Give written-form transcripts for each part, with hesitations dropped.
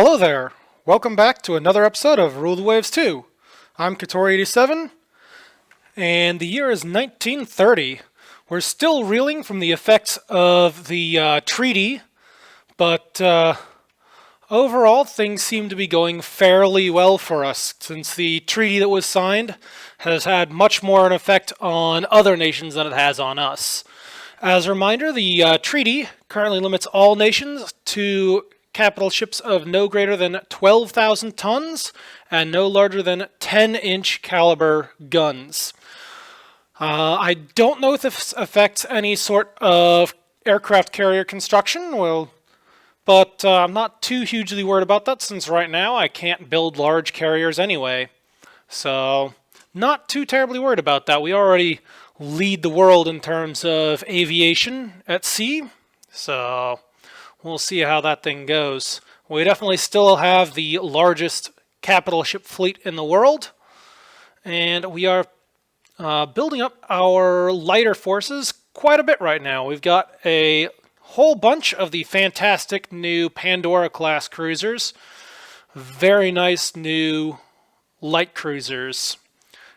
Hello there! Welcome back to another episode of Rule the Waves 2. I'm Katori87, and the year is 1930. We're still reeling from the effects of the treaty, but overall things seem to be going fairly well for us, since the treaty that was signed has had much more an effect on other nations than it has on us. As a reminder, the treaty currently limits all nations to capital ships of no greater than 12,000 tons and no larger than 10-inch caliber guns. I don't know if this affects any sort of aircraft carrier construction, but I'm not too hugely worried about that, since right now I can't build large carriers anyway. So, not too terribly worried about that. We already lead the world in terms of aviation at sea, so we'll see how that thing goes. We definitely still have the largest capital ship fleet in the world, and we are building up our lighter forces quite a bit right now. We've got a whole bunch of the fantastic new Pandora class cruisers, very nice new light cruisers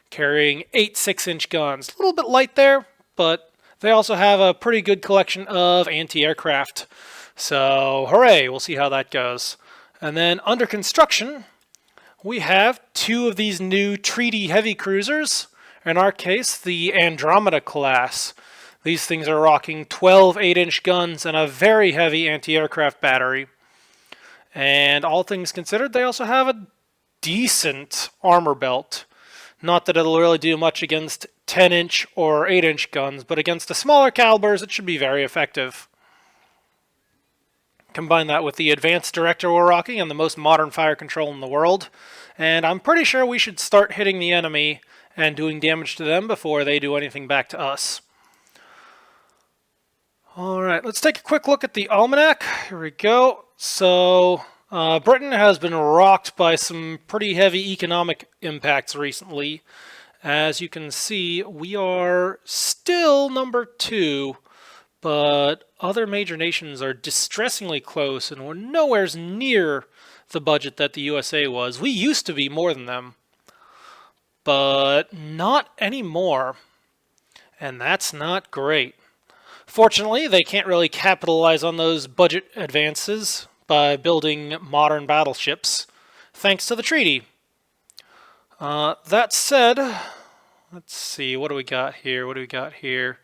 carrying 8 6-inch guns. A little bit light there, but they also have a pretty good collection of anti-aircraft. So, hooray, we'll see how that goes. And then under construction, we have 2 of these new treaty heavy cruisers. In our case, the Andromeda class. These things are rocking 12 8-inch guns and a very heavy anti-aircraft battery. And all things considered, they also have a decent armor belt. Not that it'll really do much against 10-inch or 8-inch guns, but against the smaller calibers, it should be very effective. Combine that with the advanced director we're rocking and the most modern fire control in the world, and I'm pretty sure we should start hitting the enemy and doing damage to them before they do anything back to us. Alright, let's take a quick look at the Almanac. Here we go. So, Britain has been rocked by some pretty heavy economic impacts recently. As you can see, we are still number 2, but other major nations are distressingly close, and we're nowhere near the budget that the USA was. We used to be more than them, but not anymore, and that's not great. Fortunately, they can't really capitalize on those budget advances by building modern battleships, thanks to the treaty. That said, let's see, what do we got here?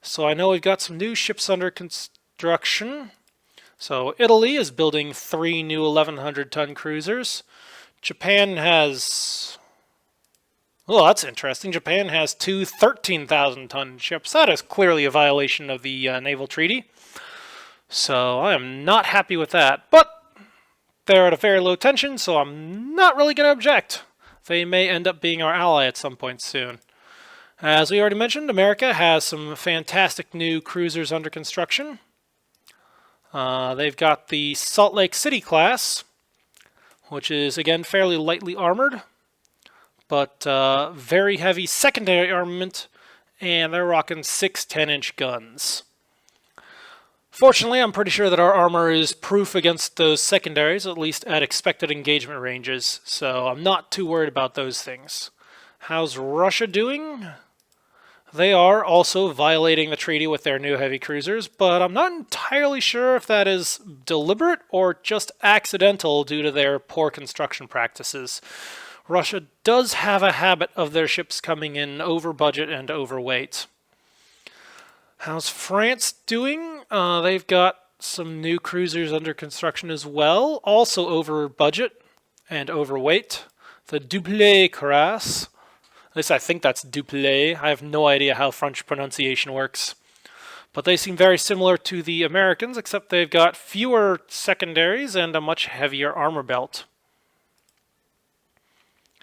So I know we've got some new ships under construction. So Italy is building 3 new 1,100-ton cruisers. Japan has... Oh, that's interesting. Japan has 2 13,000-ton ships. That is clearly a violation of the naval treaty. So I am not happy with that. But they're at a very low tension, so I'm not really going to object. They may end up being our ally at some point soon. As we already mentioned, America has some fantastic new cruisers under construction. They've got the Salt Lake City class, which is, again, fairly lightly armored, but very heavy secondary armament, and they're rocking 6 10-inch guns. Fortunately, I'm pretty sure that our armor is proof against those secondaries, at least at expected engagement ranges, so I'm not too worried about those things. How's Russia doing? They are also violating the treaty with their new heavy cruisers, but I'm not entirely sure if that is deliberate or just accidental due to their poor construction practices. Russia does have a habit of their ships coming in over budget and overweight. How's France doing? They've got some new cruisers under construction as well, also over budget and overweight. The Dupleix class. At least I think that's Dupleix. I have no idea how French pronunciation works. But they seem very similar to the Americans, except they've got fewer secondaries and a much heavier armor belt.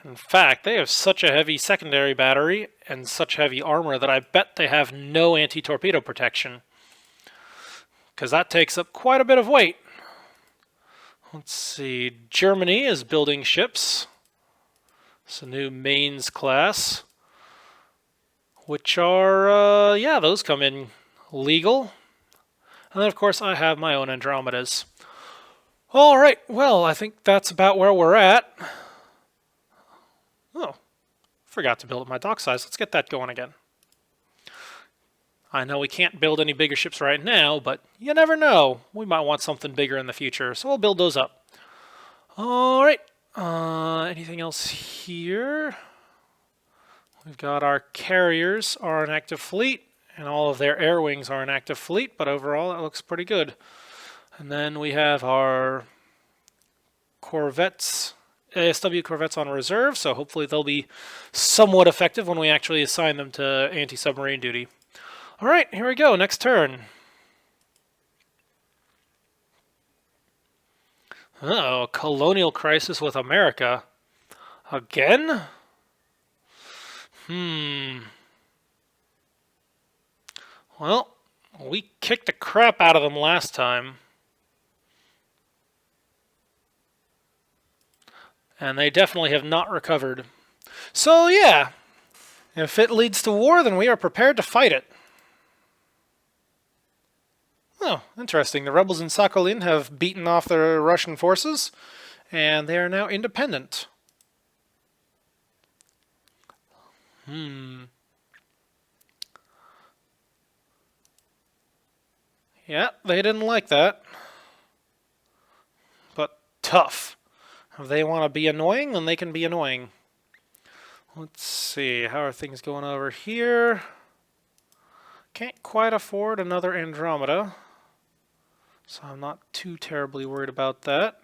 In fact, they have such a heavy secondary battery and such heavy armor that I bet they have no anti-torpedo protection, because that takes up quite a bit of weight. Let's see, Germany is building ships. It's a new Mainz class, which are, yeah, those come in legal. And then, of course, I have my own Andromedas. All right, well, I think that's about where we're at. Oh, forgot to build up my dock size. Let's get that going again. I know we can't build any bigger ships right now, but you never know. We might want something bigger in the future, so we'll build those up. All right. Anything else here? We've got our carriers are an active fleet, and all of their air wings are an active fleet, but overall it looks pretty good. And then we have our corvettes, ASW corvettes on reserve, so hopefully they'll be somewhat effective when we actually assign them to anti-submarine duty. All right, here we go, next turn. Oh, colonial crisis with America. Again? Well, we kicked the crap out of them last time. And they definitely have not recovered. So yeah, if it leads to war, then we are prepared to fight it. Oh, interesting. The rebels in Sakhalin have beaten off the Russian forces, and they are now independent. Yeah, they didn't like that. But tough. If they want to be annoying, then they can be annoying. Let's see, how are things going over here? Can't quite afford another Andromeda, so I'm not too terribly worried about that.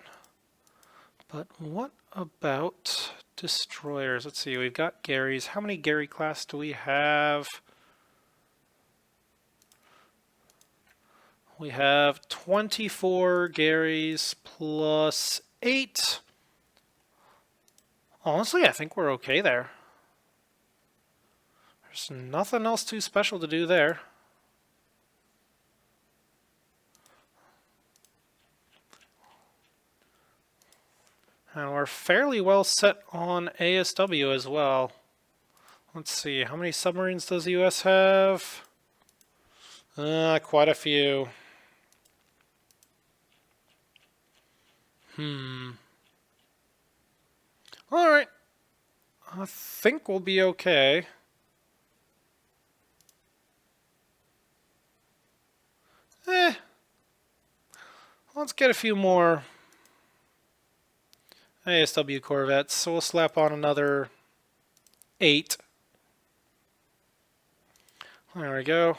But what about destroyers? Let's see, we've got Garys. How many Gary class do we have? We have 24 Garys plus 8. Honestly, I think we're okay there. There's nothing else too special to do there. And we're fairly well set on ASW as well. Let's see, how many submarines does the US have? Quite a few. Alright. I think we'll be okay. Let's get a few more ASW corvettes, so we'll slap on another 8. There we go.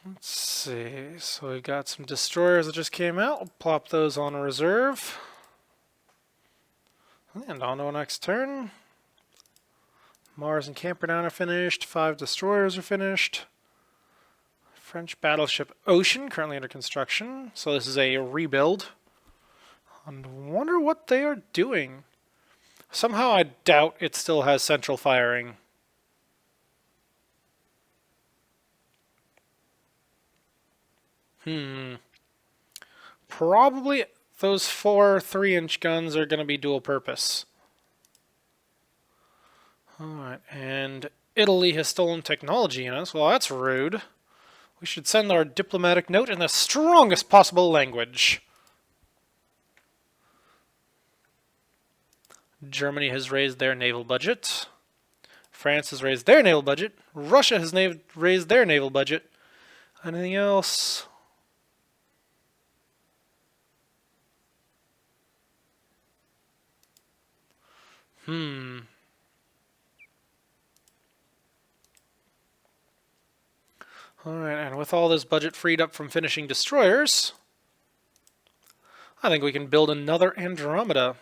Let's see, so we've got some destroyers that just came out. We'll plop those on a reserve. And on to the next turn. Mars and Camperdown are finished. 5 destroyers are finished. French battleship Ocean, currently under construction. So this is a rebuild. I wonder what they are doing. Somehow I doubt it still has central firing. Probably those 4 3-inch guns are going to be dual purpose. Alright, and Italy has stolen technology in us. Well, that's rude. We should send our diplomatic note in the strongest possible language. Germany has raised their naval budget. France has raised their naval budget. Russia has raised their naval budget. Anything else? Alright, and with all this budget freed up from finishing destroyers, I think we can build another Andromeda.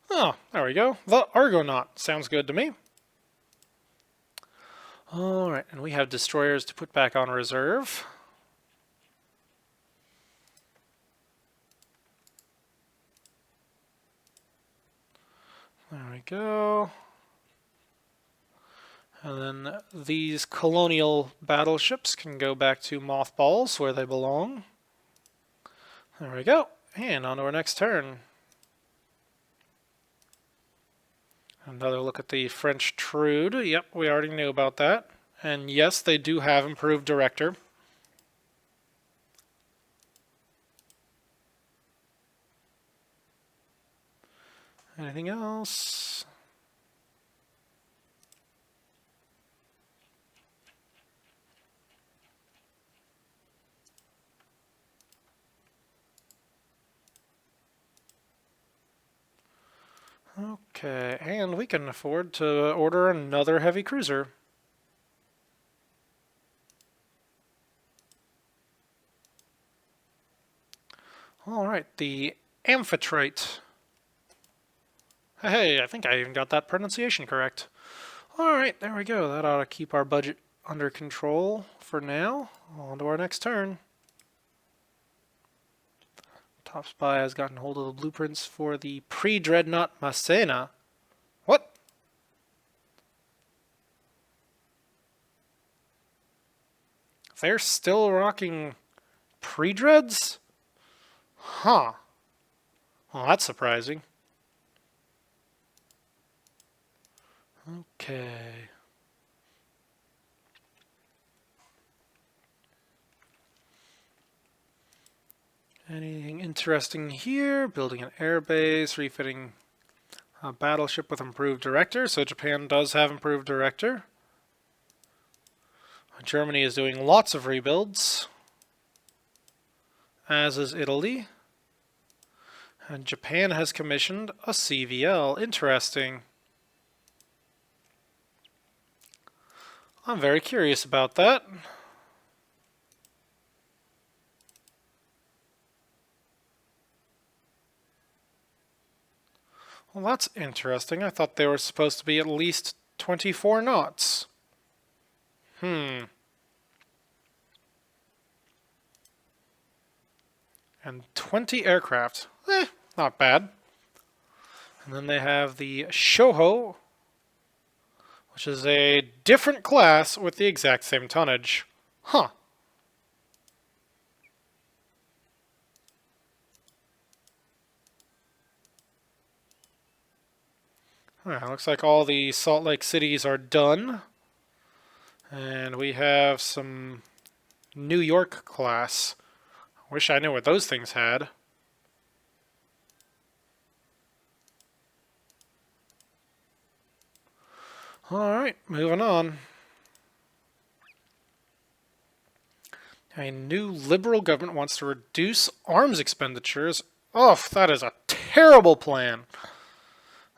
Oh, there we go. The Argonaut. Sounds good to me. Alright, and we have destroyers to put back on reserve. There we go. And then these Colonial battleships can go back to mothballs where they belong. There we go. And on to our next turn. Another look at the French Trude. Yep, we already knew about that. And yes, they do have improved director. Anything else? Okay, and we can afford to order another heavy cruiser. Alright, the Amphitrite. Hey, I think I even got that pronunciation correct. Alright, there we go. That ought to keep our budget under control for now. On to our next turn. Top Spy has gotten hold of the blueprints for the pre-dreadnought Masena. What? They're still rocking pre-dreads? Huh. Well, that's surprising. Okay. Anything interesting here? Building an airbase, refitting a battleship with improved director. So Japan does have improved director. Germany is doing lots of rebuilds, as is Italy. And Japan has commissioned a CVL. Interesting. I'm very curious about that. Well, that's interesting. I thought they were supposed to be at least 24 knots. And 20 aircraft. Not bad. And then they have the Shoho, which is a different class with the exact same tonnage. Huh. Alright, looks like all the Salt Lake cities are done. And we have some New York class. Wish I knew what those things had. Alright, moving on. A new liberal government wants to reduce arms expenditures. Oh, that is a terrible plan.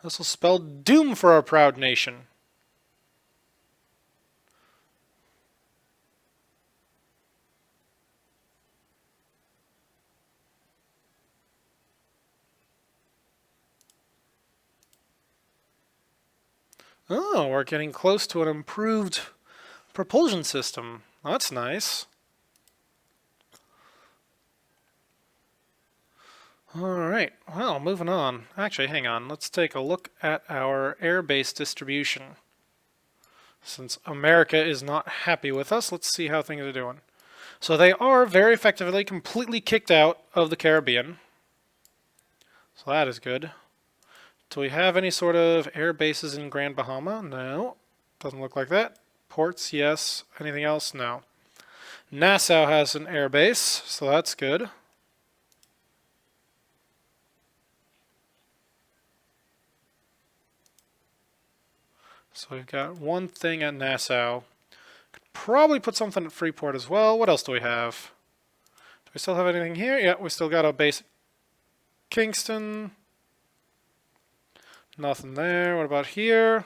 This will spell doom for our proud nation. Oh, we're getting close to an improved propulsion system. That's nice. Alright, well, moving on. Actually, hang on. Let's take a look at our airbase distribution. Since America is not happy with us, let's see how things are doing. So they are very effectively completely kicked out of the Caribbean. So that is good. Do we have any sort of air bases in Grand Bahama? No. Doesn't look like that. Ports, yes. Anything else? No. Nassau has an air base, so that's good. So we've got one thing at Nassau. Could probably put something at Freeport as well. What else do we have? Do we still have anything here? Yeah, we still got a base at Kingston. Nothing there. What about here?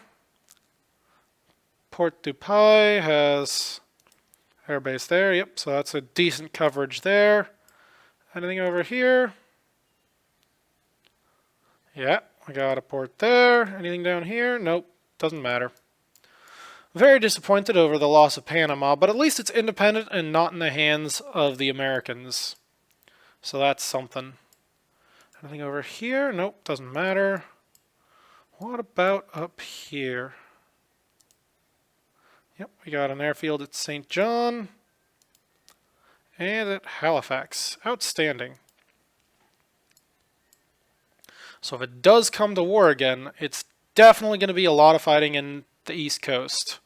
Port DuPuy has airbase there. Yep, so that's a decent coverage there. Anything over here? Yeah, we got a port there. Anything down here? Nope, doesn't matter. Very disappointed over the loss of Panama, but at least it's independent and not in the hands of the Americans. So that's something. Anything over here? Nope, doesn't matter. What about up here? Yep, we got an airfield at St. John and at Halifax. Outstanding. So if it does come to war again, it's definitely going to be a lot of fighting in the East Coast.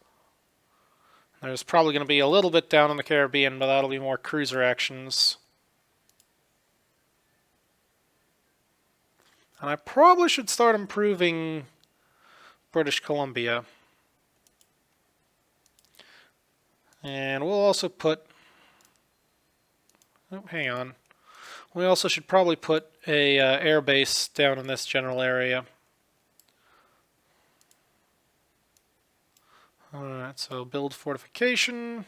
There's probably going to be a little bit down in the Caribbean, but that'll be more cruiser actions. And I probably should start improving British Columbia. And we'll also put... Oh, hang on. We also should probably put a air base down in this general area. Alright, so build fortification,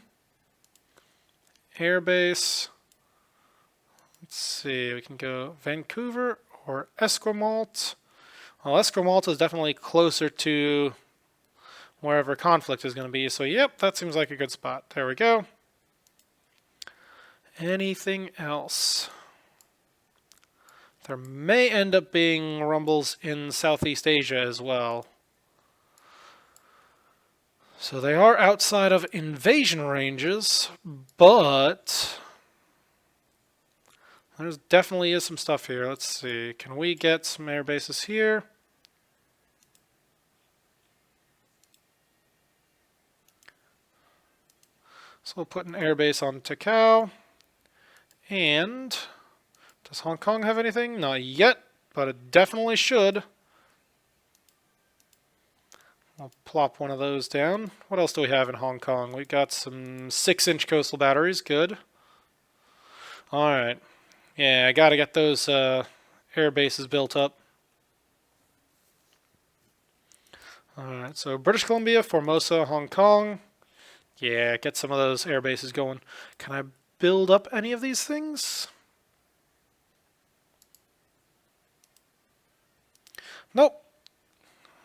air base. Let's see, we can go Vancouver or Esquimalt. Well, Esquimalt is definitely closer to wherever conflict is going to be, so yep, that seems like a good spot. There we go. Anything else? There may end up being rumbles in Southeast Asia as well. So they are outside of invasion ranges, but there definitely is some stuff here. Let's see. Can we get some air bases here? So we'll put an air base on Takao. And does Hong Kong have anything? Not yet, but it definitely should. I'll plop one of those down. What else do we have in Hong Kong? We've got some 6-inch coastal batteries. Good. Alright. Yeah, I gotta get those air bases built up. Alright, so British Columbia, Formosa, Hong Kong. Yeah, get some of those air bases going. Can I build up any of these things? Nope.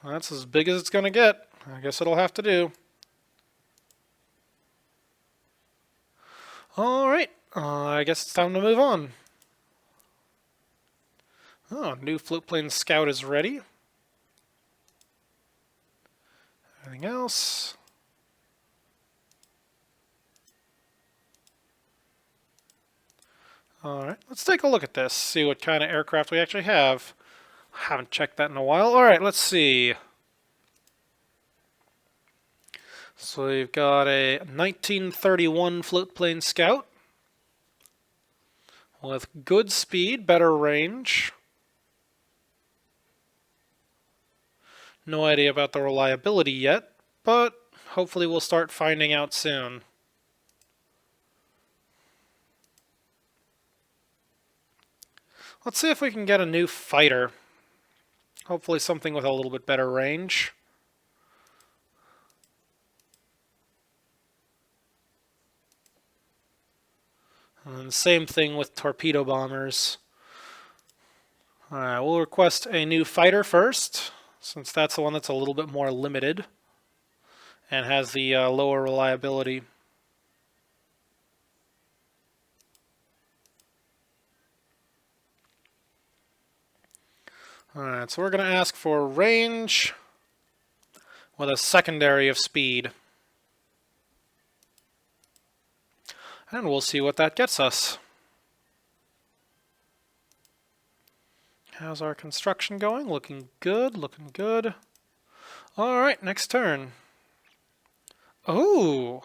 That's as big as it's going to get. I guess it'll have to do. Alright, I guess it's time to move on. Oh, new float plane scout is ready. Anything else? Alright, let's take a look at this, see what kind of aircraft we actually have. Haven't checked that in a while. Alright, let's see. So we've got a 1931 float plane scout with good speed, better range. No idea about the reliability yet, but hopefully we'll start finding out soon. Let's see if we can get a new fighter. Hopefully something with a little bit better range. And same thing with torpedo bombers. Alright, we'll request a new fighter first, since that's the one that's a little bit more limited and has the lower reliability. Alright, so we're going to ask for range with a secondary of speed. And we'll see what that gets us. How's our construction going? Looking good, looking good. Alright, next turn. Oh,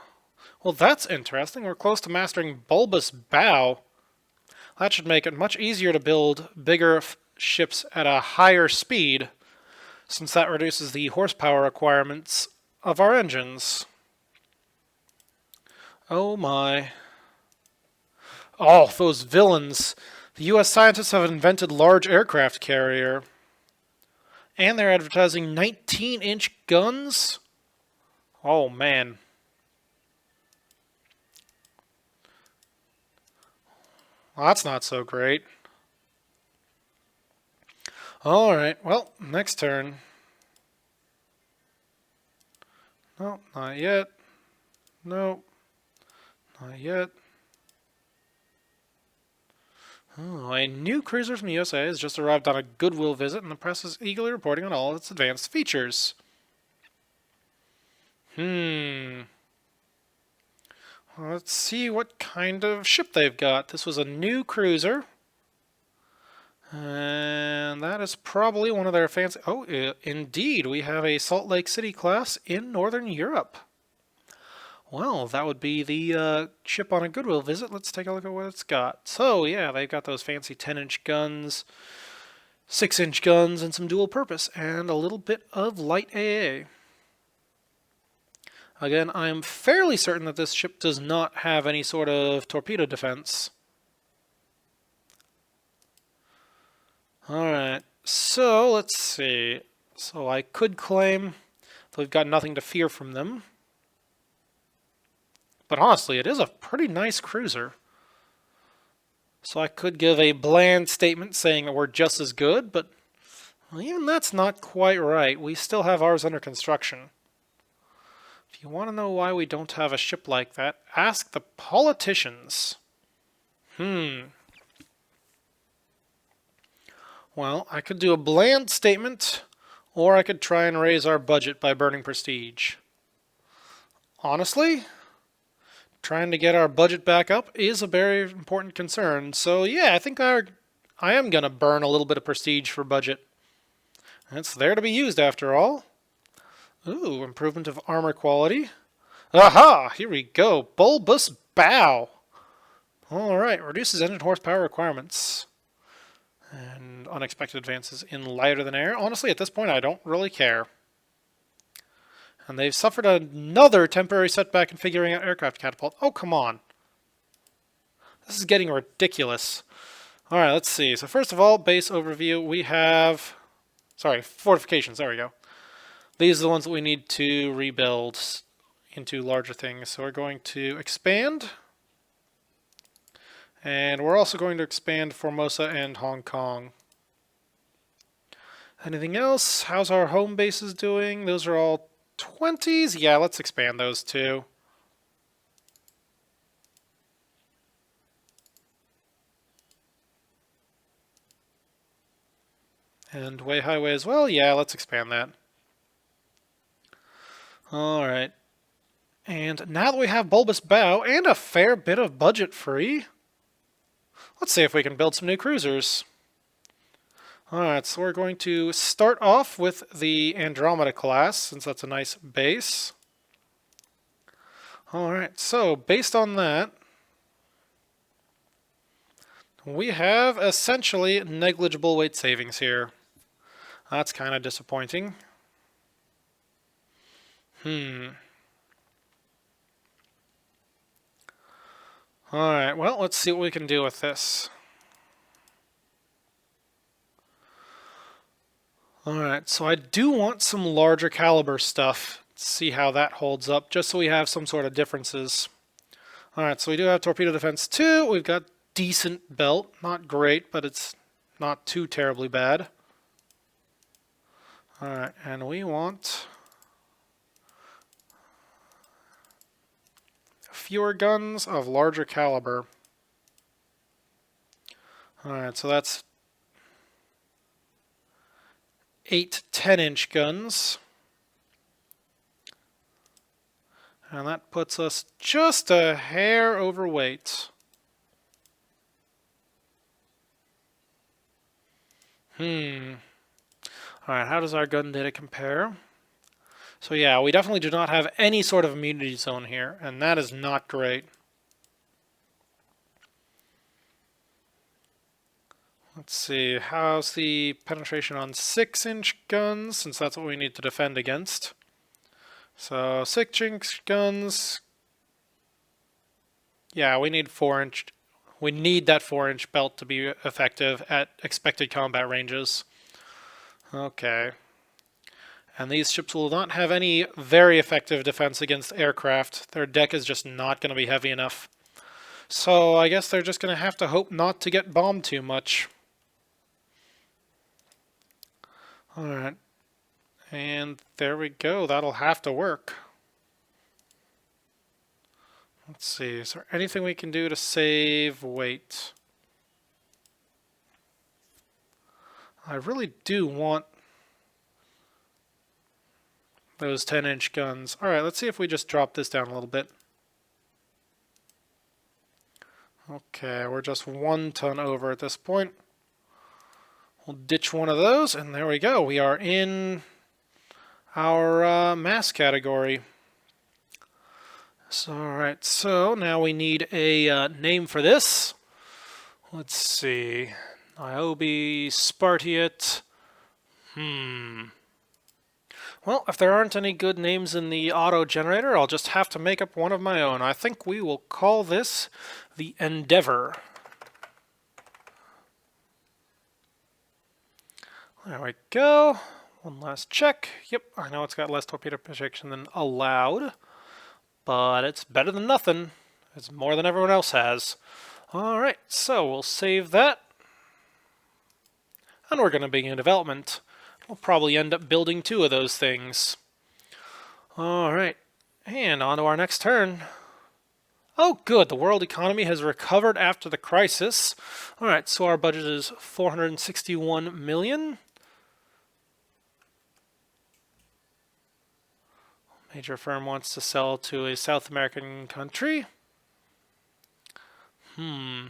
well that's interesting. We're close to mastering bulbous bow. That should make it much easier to build bigger ships at a higher speed, since that reduces the horsepower requirements of our engines. Oh my. Oh, those villains. The US scientists have invented large aircraft carrier. And they're advertising 19-inch guns? Oh man. Well, that's not so great. Alright, well, next turn. No, not yet. No, not yet. Oh, a new cruiser from the USA has just arrived on a goodwill visit, and the press is eagerly reporting on all its advanced features. Let's see what kind of ship they've got. This was a new cruiser. And that is probably one of their fancy... Oh, indeed, we have a Salt Lake City class in Northern Europe. Well, that would be the ship on a goodwill visit. Let's take a look at what it's got. So, yeah, they've got those fancy 10-inch guns, 6-inch guns, and some dual purpose, and a little bit of light AA. Again, I'm fairly certain that this ship does not have any sort of torpedo defense. Alright, so let's see. So I could claim that we've got nothing to fear from them. But honestly, it is a pretty nice cruiser. So I could give a bland statement saying that we're just as good, but well, even that's not quite right. We still have ours under construction. If you want to know why we don't have a ship like that, ask the politicians. Well, I could do a bland statement, or I could try and raise our budget by burning prestige. Honestly, trying to get our budget back up is a very important concern. So yeah, I think I am going to burn a little bit of prestige for budget. It's there to be used after all. Ooh, improvement of armor quality. Aha! Here we go. Bulbous bow. Alright, reduces engine horsepower requirements. And unexpected advances in lighter than air. Honestly, at this point, I don't really care. And they've suffered another temporary setback in figuring out aircraft catapult. Oh, come on. This is getting ridiculous. Alright, let's see. So first of all, base overview, we have... Sorry, fortifications. There we go. These are the ones that we need to rebuild into larger things. So we're going to expand. And we're also going to expand Formosa and Hong Kong. Anything else? How's our home bases doing? Those are all 20s. Yeah, let's expand those too. And Way Highway as well. Yeah, let's expand that. Alright. And now that we have Bulbous Bow and a fair bit of budget free, let's see if we can build some new cruisers. Alright, so we're going to start off with the Andromeda class, since that's a nice base. Alright, so based on that, we have essentially negligible weight savings here. That's kind of disappointing. Alright, well, let's see what we can do with this. Alright, so I do want some larger caliber stuff. See how that holds up, just so we have some sort of differences. Alright, so we do have torpedo defense 2. We've got decent belt. Not great, but it's not too terribly bad. Alright, and we want fewer guns of larger caliber. Alright, so that's 8 10-inch guns. And that puts us just a hair overweight. Alright, how does our gun data compare? So yeah, we definitely do not have any sort of immunity zone here, and that is not great. Let's see, how's the penetration on 6-inch guns, since that's what we need to defend against. So 6-inch guns, yeah, we need 4-inch. We need that 4-inch belt to be effective at expected combat ranges. Okay. And these ships will not have any very effective defense against aircraft. Their deck is just not going to be heavy enough. So I guess they're just going to have to hope not to get bombed too much. Alright. And there we go. That'll have to work. Let's see. Is there anything we can do to save weight? I really do want those 10-inch guns. Alright, let's see if we just drop this down a little bit. Okay, we're just 1 ton over at this point. We'll ditch one of those, and there we go. We are in our mass category. So, alright, so now we need a name for this. Let's see. Niobe, Spartiate. Well, if there aren't any good names in the auto generator, I'll just have to make up one of my own. I think we will call this the Endeavor. There we go. One last check. Yep, I know it's got less torpedo projection than allowed, but it's better than nothing. It's more than everyone else has. Alright, so we'll save that. And we're going to begin development. We'll probably end up building 2 of those things. Alright, and on to our next turn. Oh good, the world economy has recovered after the crisis. Alright, so our budget is 461 million. Major firm wants to sell to a South American country. Yeah,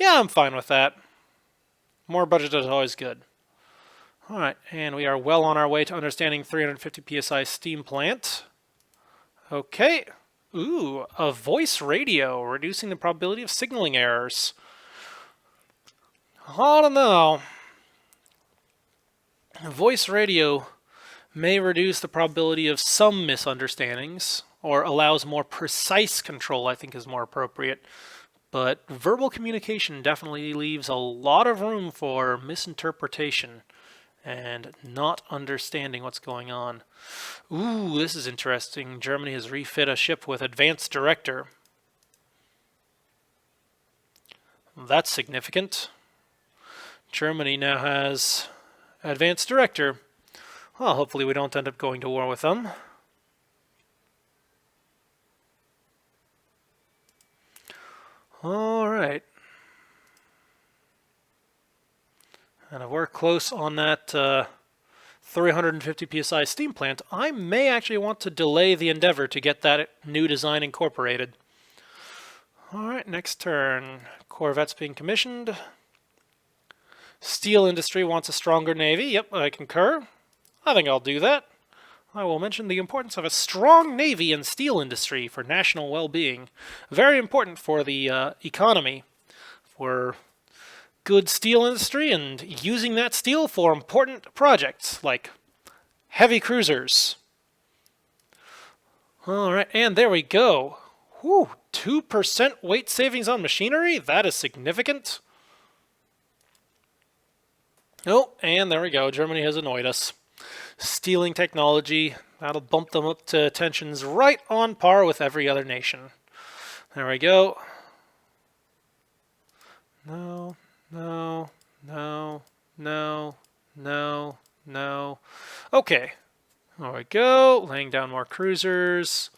I'm fine with that. More budget is always good. Alright, and we are well on our way to understanding 350 psi steam plant. Okay. Ooh, a voice radio, reducing the probability of signaling errors. I don't know. A voice radio may reduce the probability of some misunderstandings, or allows more precise control, I think is more appropriate. But verbal communication definitely leaves a lot of room for misinterpretation and not understanding what's going on. Ooh, this is interesting. Germany has refit a ship with advanced director. That's significant. Germany now has advanced director. Well, hopefully we don't end up going to war with them. Alright. And if we're close on that 350 psi steam plant, I may actually want to delay the Endeavor to get that new design incorporated. Alright, next turn. Corvettes being commissioned. Steel industry wants a stronger navy. Yep, I concur. I think I'll do that. I will mention the importance of a strong navy and steel industry for national well-being. Very important for the economy. For good steel industry and using that steel for important projects like heavy cruisers. Alright, and there we go. Whew, 2% weight savings on machinery? That is significant. Oh, and there we go. Germany has annoyed us. Stealing technology. That'll bump them up to tensions right on par with every other nation. There we go. No. No, no, no, no, no. Okay, there we go. Laying down more cruisers.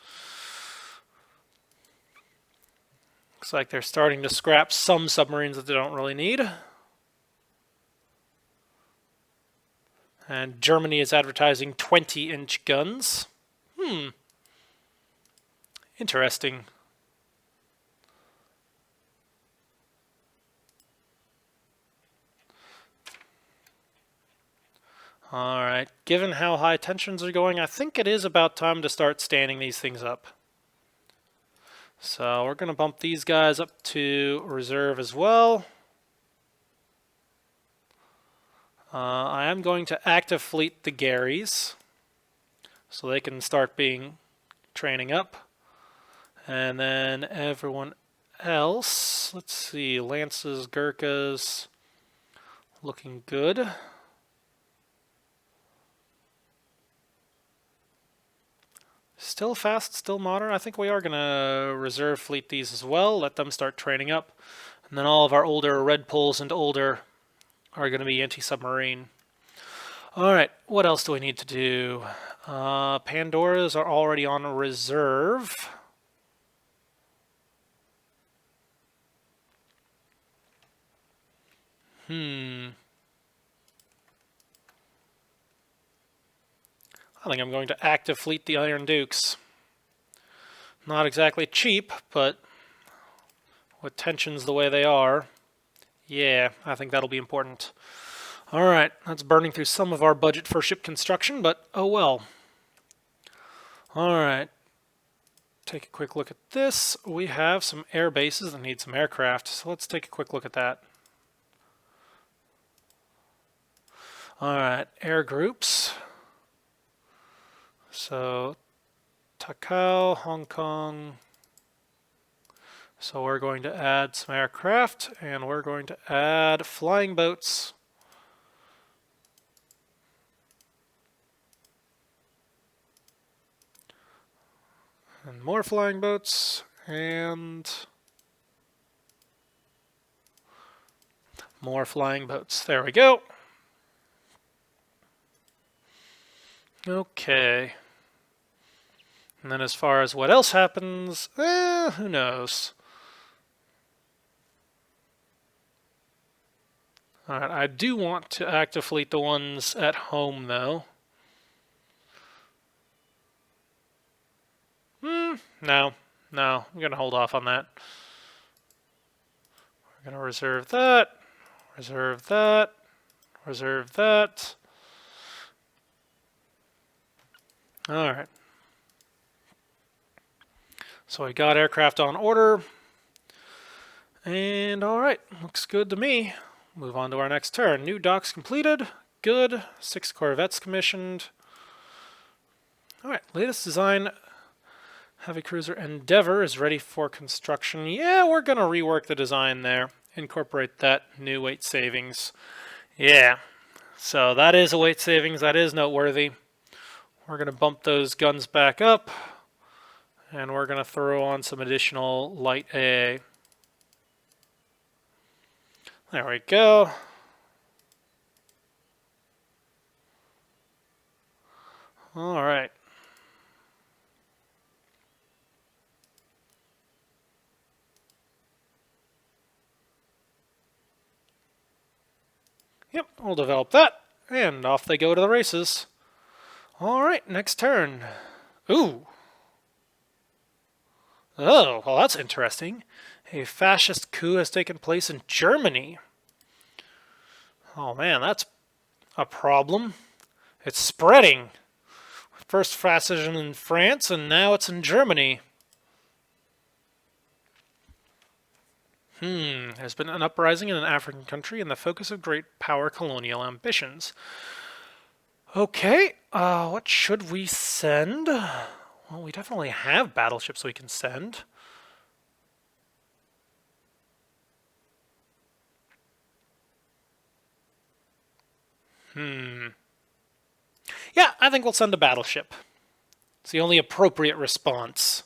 Looks like they're starting to scrap some submarines that they don't really need. And Germany is advertising 20-inch guns. Interesting. Alright, given how high tensions are going, I think it is about time to start standing these things up. So we're going to bump these guys up to reserve as well. I am going to active fleet the Garys, so they can start being training up. And then everyone else, let's see, Lances, Gurkhas, looking good. Still fast, still modern. I think we are going to reserve fleet these as well, let them start training up. And then all of our older Red Poles and older are going to be anti-submarine. Alright, what else do we need to do? Pandoras are already on reserve. I think I'm going to active fleet the Iron Dukes. Not exactly cheap, but with tensions the way they are, Yeah, I think that'll be important. Alright, that's burning through some of our budget for ship construction, but oh well. Alright, take a quick look at this. We have some air bases that need some aircraft, so let's take a quick look at that. Alright, air groups. So, Takao, Hong Kong. So we're going to add some aircraft, and we're going to add flying boats. And more flying boats, and more flying boats. There we go. Okay. And then as far as what else happens, who knows. Alright, I do want to active fleet the ones at home, though. No, I'm going to hold off on that. We're going to reserve that, reserve that, reserve that. Alright. So we got aircraft on order. And alright, looks good to me. Move on to our next turn. New docks completed. Good. 6 corvettes commissioned. Alright, latest design. Heavy cruiser Endeavour is ready for construction. Yeah, we're going to rework the design there. Incorporate that new weight savings. Yeah, so that is a weight savings. That is noteworthy. We're going to bump those guns back up. And we're going to throw on some additional light AA. There we go. All right. Yep, we'll develop that, and off they go to the races. All right, next turn. Ooh. Oh, well, that's interesting. A fascist coup has taken place in Germany. Oh, man, that's a problem. It's spreading. First fascism in France, and now it's in Germany. There's been an uprising in an African country and the focus of great power colonial ambitions. Okay, what should we send? Well, we definitely have battleships we can send. Yeah, I think we'll send a battleship. It's the only appropriate response.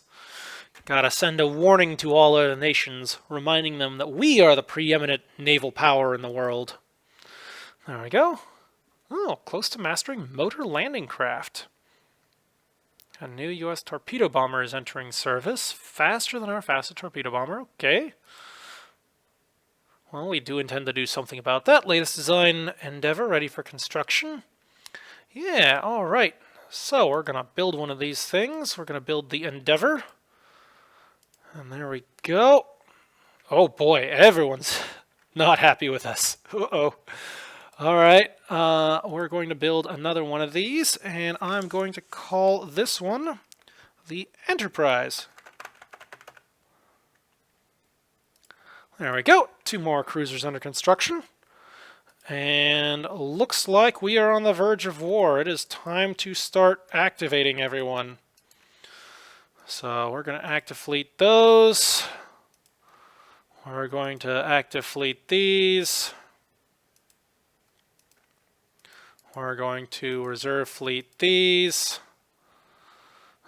Gotta send a warning to all other nations, reminding them that we are the preeminent naval power in the world. There we go. Oh, close to mastering motor landing craft. A new U.S. torpedo bomber is entering service, faster than our fastest torpedo bomber. Okay. Well, we do intend to do something about that. Latest design Endeavour ready for construction. Yeah, all right. So we're going to build one of these things. We're going to build the Endeavour. And there we go. Oh boy, everyone's not happy with us. Uh-oh. All right, we're going to build another one of these, and I'm going to call this one the Enterprise. There we go. 2 more cruisers under construction. And looks like we are on the verge of war. It is time to start activating everyone. So we're going to active fleet those. We're going to active fleet these. We're going to reserve fleet these.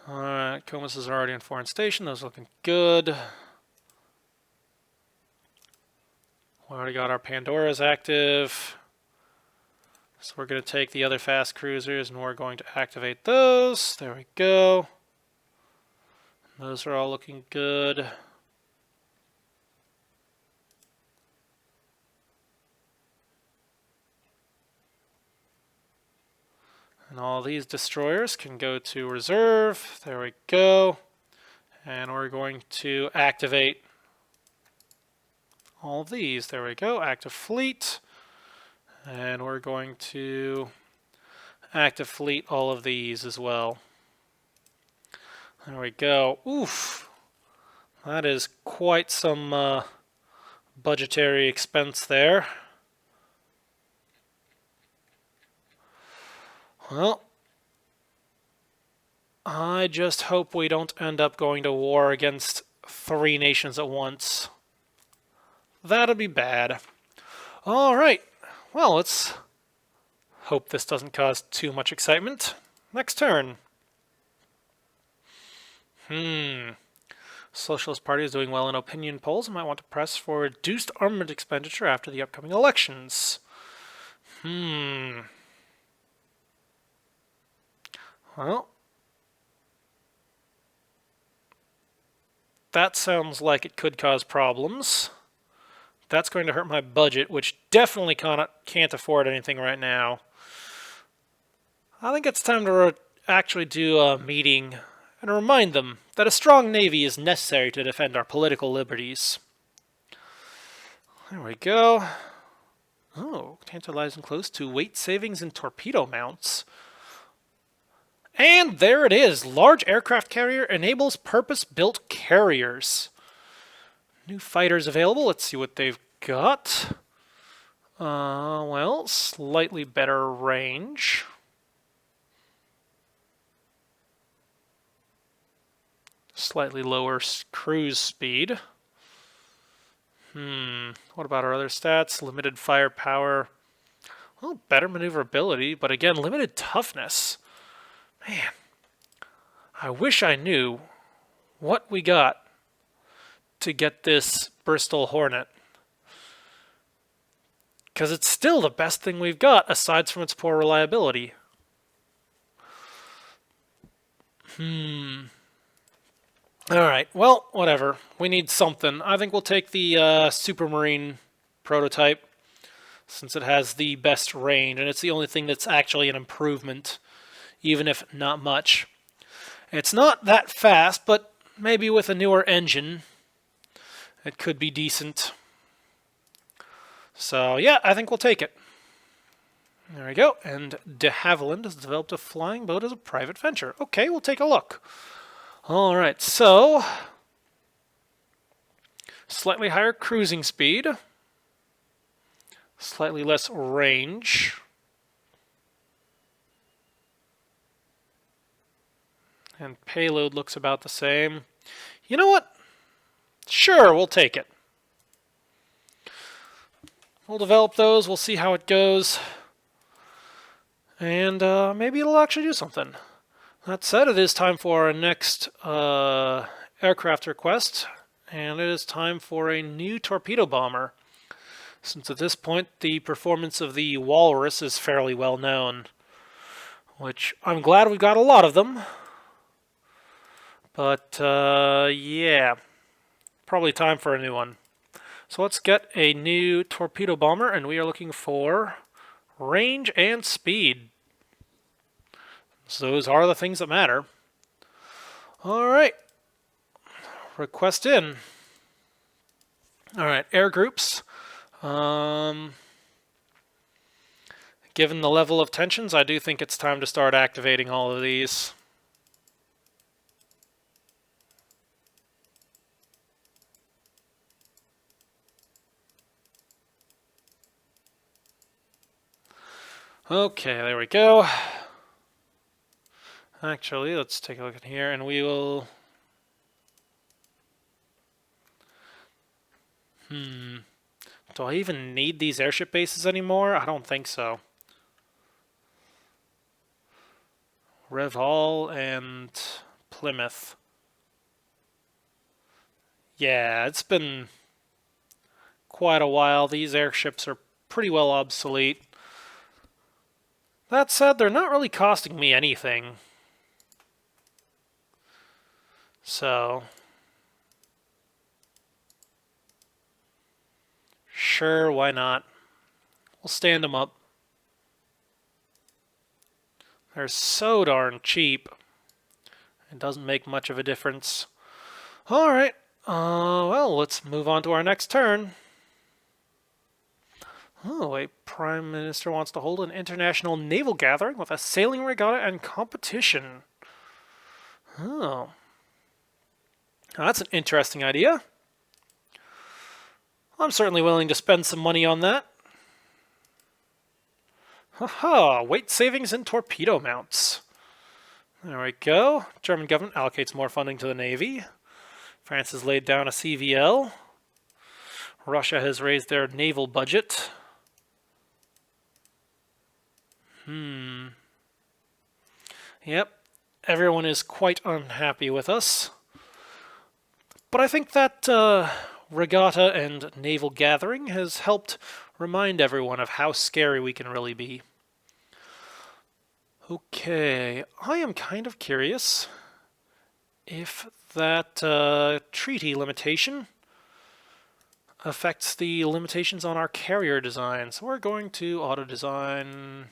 Alright, Comus is already in foreign station. Those looking good. We already got our Pandoras active. So we're going to take the other fast cruisers and we're going to activate those. There we go. Those are all looking good. And all these destroyers can go to reserve. There we go. And we're going to activate all of these. There we go, active fleet. And we're going to active fleet all of these as well. There we go. Oof, that is quite some budgetary expense there. Well, I just hope we don't end up going to war against 3 nations at once. That'd be bad. All right. Well, let's hope this doesn't cause too much excitement. Next turn. Socialist Party is doing well in opinion polls and might want to press for reduced armament expenditure after the upcoming elections. Well, that sounds like it could cause problems. That's going to hurt my budget, which definitely can't afford anything right now. I think it's time to actually do a meeting and remind them that a strong navy is necessary to defend our political liberties. There we go. Oh, tantalizing close to weight savings in torpedo mounts. And there it is. Large aircraft carrier enables purpose-built carriers. New fighters available. Let's see what they've got. Well, slightly better range. Slightly lower cruise speed. What about our other stats? Limited firepower. Well, better maneuverability, but again, limited toughness. Man, I wish I knew what we got to get this Bristol Hornet. Because it's still the best thing we've got, aside from its poor reliability. Alright, well, whatever. We need something. I think we'll take the Supermarine prototype, since it has the best range, and it's the only thing that's actually an improvement, even if not much. It's not that fast, but maybe with a newer engine, it could be decent. So, yeah, I think we'll take it. There we go. And de Havilland has developed a flying boat as a private venture. Okay, we'll take a look. All right, so slightly higher cruising speed, slightly less range. And payload looks about the same. You know what? Sure, we'll take it. We'll develop those, we'll see how it goes. And maybe it'll actually do something. That said, it is time for our next aircraft request. And it is time for a new torpedo bomber. Since at this point, the performance of the Walrus is fairly well known. Which, I'm glad we've got a lot of them. But, yeah. Probably time for a new one. So let's get a new torpedo bomber, and we are looking for range and speed. So those are the things that matter. Alright. Request in. Alright, air groups. Given the level of tensions, I do think it's time to start activating all of these. Okay, there we go. Actually, let's take a look at here, and we will... Do I even need these airship bases anymore? I don't think so. Reval and Plymouth. Yeah, it's been quite a while. These airships are pretty well obsolete. That said, they're not really costing me anything. So, sure, why not? We'll stand them up. They're so darn cheap. It doesn't make much of a difference. Alright, well, let's move on to our next turn. Oh, a prime minister wants to hold an international naval gathering with a sailing regatta and competition. Oh, that's an interesting idea. I'm certainly willing to spend some money on that. Haha, weight savings in torpedo mounts. There we go. German government allocates more funding to the Navy. France has laid down a CVL. Russia has raised their naval budget. Yep, everyone is quite unhappy with us. But I think that regatta and naval gathering has helped remind everyone of how scary we can really be. Okay, I am kind of curious if that treaty limitation affects the limitations on our carrier design. So we're going to auto design.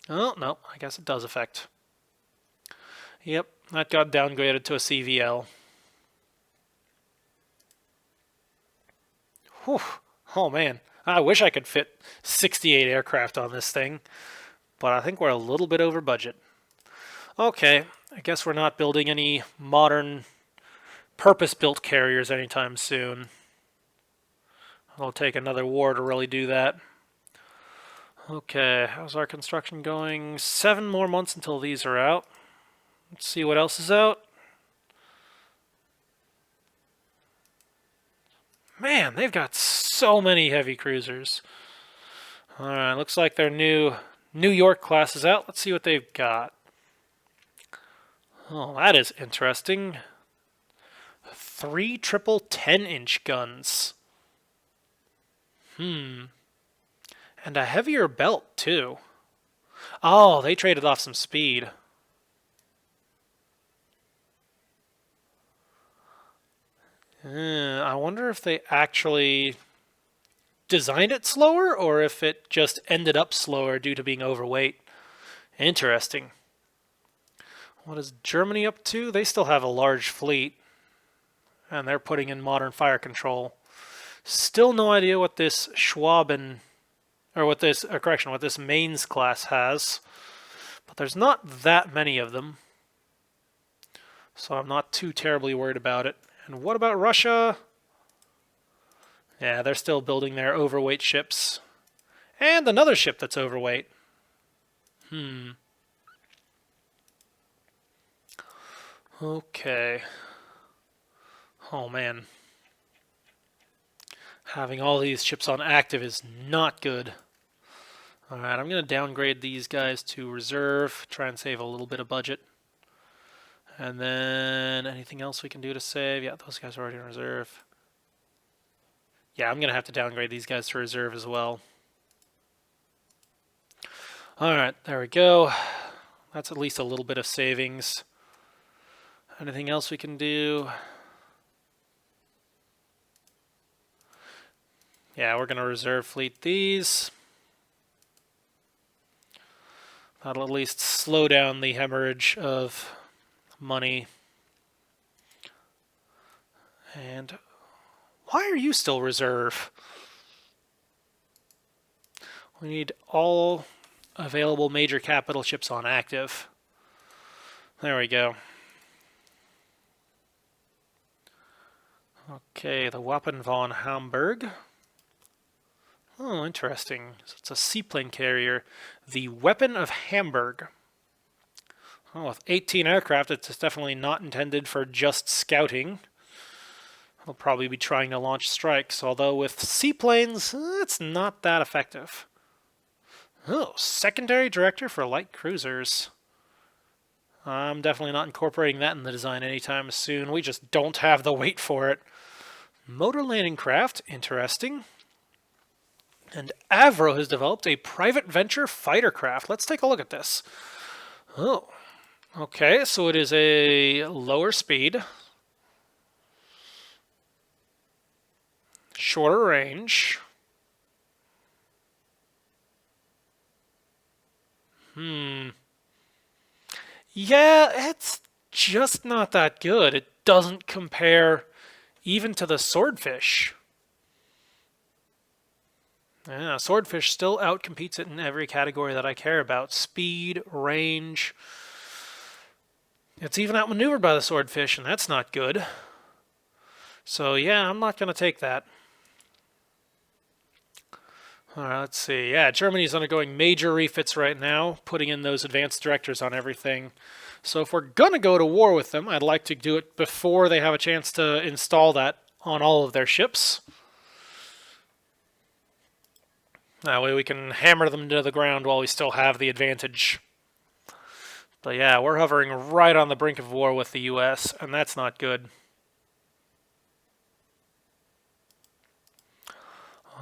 Oh, no, I guess it does affect. Yep, that got downgraded to a CVL. Whew. Oh man, I wish I could fit 68 aircraft on this thing, but I think we're a little bit over budget. Okay, I guess we're not building any modern purpose-built carriers anytime soon. It'll take another war to really do that. Okay, how's our construction going? 7 more months until these are out. Let's see what else is out. Man, they've got so many heavy cruisers. Alright, looks like their new New York class is out. Let's see what they've got. Oh, that is interesting. 3 triple 10-inch guns. And a heavier belt, too. Oh, they traded off some speed. I wonder if they actually designed it slower or if it just ended up slower due to being overweight. Interesting. What is Germany up to? They still have a large fleet, and they're putting in modern fire control. Still no idea what this Schwaben, or what this Mainz class has, but there's not that many of them, so I'm not too terribly worried about it. And what about Russia? Yeah, they're still building their overweight ships. And another ship that's overweight. Okay. Oh man. Having all these ships on active is not good. Alright, I'm going to downgrade these guys to reserve, try and save a little bit of budget. And then anything else we can do to save? Yeah, those guys are already in reserve. Yeah, I'm going to have to downgrade these guys to reserve as well. Alright, there we go. That's at least a little bit of savings. Anything else we can do? Yeah, we're going to reserve fleet these. That'll at least slow down the hemorrhage of money. And why are you still reserve? We need all available major capital ships on active. There we go. Okay, the Wappen von Hamburg. Oh, interesting. So it's a seaplane carrier. The Weapon of Hamburg. Oh, with 18 aircraft, it's definitely not intended for just scouting. They'll probably be trying to launch strikes, although with seaplanes, it's not that effective. Oh, secondary director for light cruisers. I'm definitely not incorporating that in the design anytime soon. We just don't have the weight for it. Motor landing craft, interesting. And Avro has developed a private venture fighter craft. Let's take a look at this. Oh, okay, so it is a lower speed, shorter range. Yeah, it's just not that good. It doesn't compare even to the swordfish. Yeah, swordfish still outcompetes it in every category that I care about. Speed, range. It's even outmaneuvered by the swordfish, and that's not good. So yeah, I'm not going to take that. All right, let's see. Yeah, Germany's undergoing major refits right now, putting in those advanced directors on everything. So if we're going to go to war with them, I'd like to do it before they have a chance to install that on all of their ships. That way we can hammer them to the ground while we still have the advantage. But yeah, we're hovering right on the brink of war with the US, and that's not good.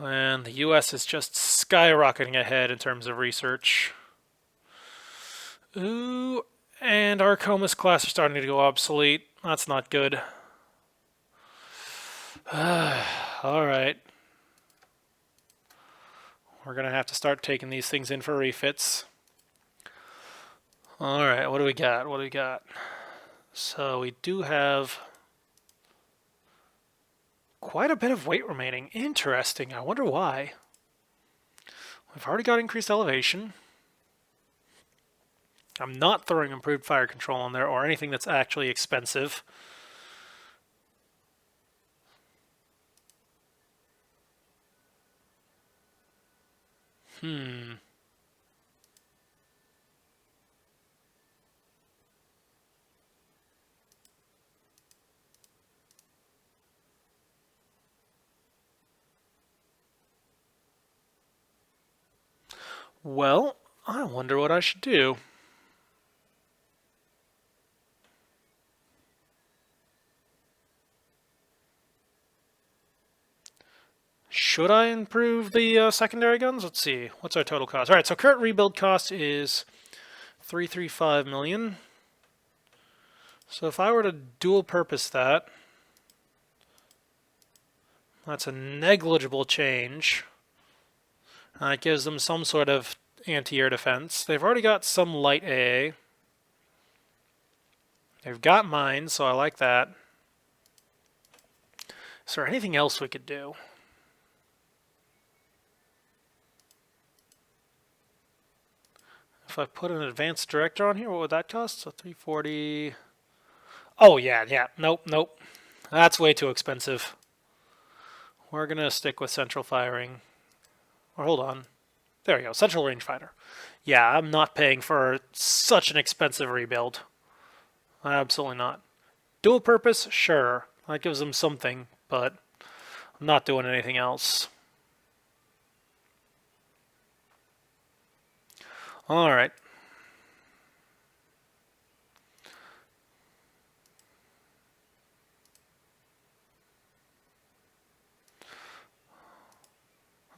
And the US is just skyrocketing ahead in terms of research. Ooh, and our Comus class are starting to go obsolete. That's not good. Alright. We're going to have to start taking these things in for refits. Alright, what do we got? What do we got? So we do have quite a bit of weight remaining. Interesting. I wonder why. We've already got increased elevation. I'm not throwing improved fire control on there or anything that's actually expensive. Well, I wonder what I should do. Should I improve the secondary guns? Let's see. What's our total cost? All right, so current rebuild cost is 335 million. So if I were to dual purpose that, that's a negligible change. It gives them some sort of anti-air defense. They've already got some light AA. They've got mines, so I like that. Is there anything else we could do? If I put an advanced director on here, what would that cost? So 340. Oh, yeah. Nope. That's way too expensive. We're going to stick with central firing. Or hold on. There we go. Central rangefinder. Yeah, I'm not paying for such an expensive rebuild. Absolutely not. Dual purpose? Sure. That gives them something, but I'm not doing anything else. Alright.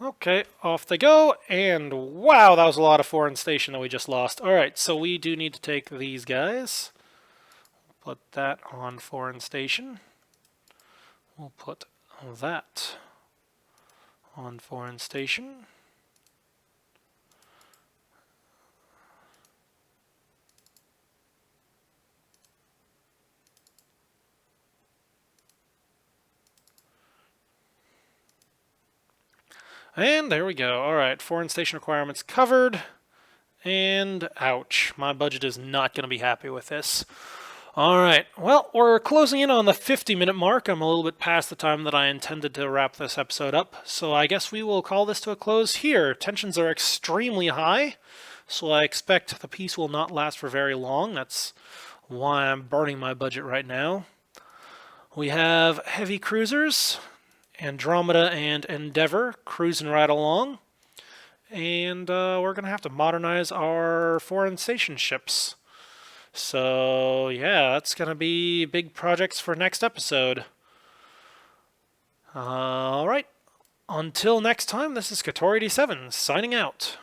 Okay, off they go, and wow, that was a lot of foreign station that we just lost. Alright, so we do need to take these guys. Put that on foreign station. We'll put that on foreign station. And there we go. Alright, foreign station requirements covered. And ouch, my budget is not going to be happy with this. Alright, well, we're closing in on the 50-minute mark. I'm a little bit past the time that I intended to wrap this episode up, so I guess we will call this to a close here. Tensions are extremely high, so I expect the peace will not last for very long. That's why I'm burning my budget right now. We have heavy cruisers, Andromeda and Endeavour, cruising right along. And we're going to have to modernize our foreign station ships. So, yeah, that's going to be big projects for next episode. Alright, until next time, this is Katori87 signing out.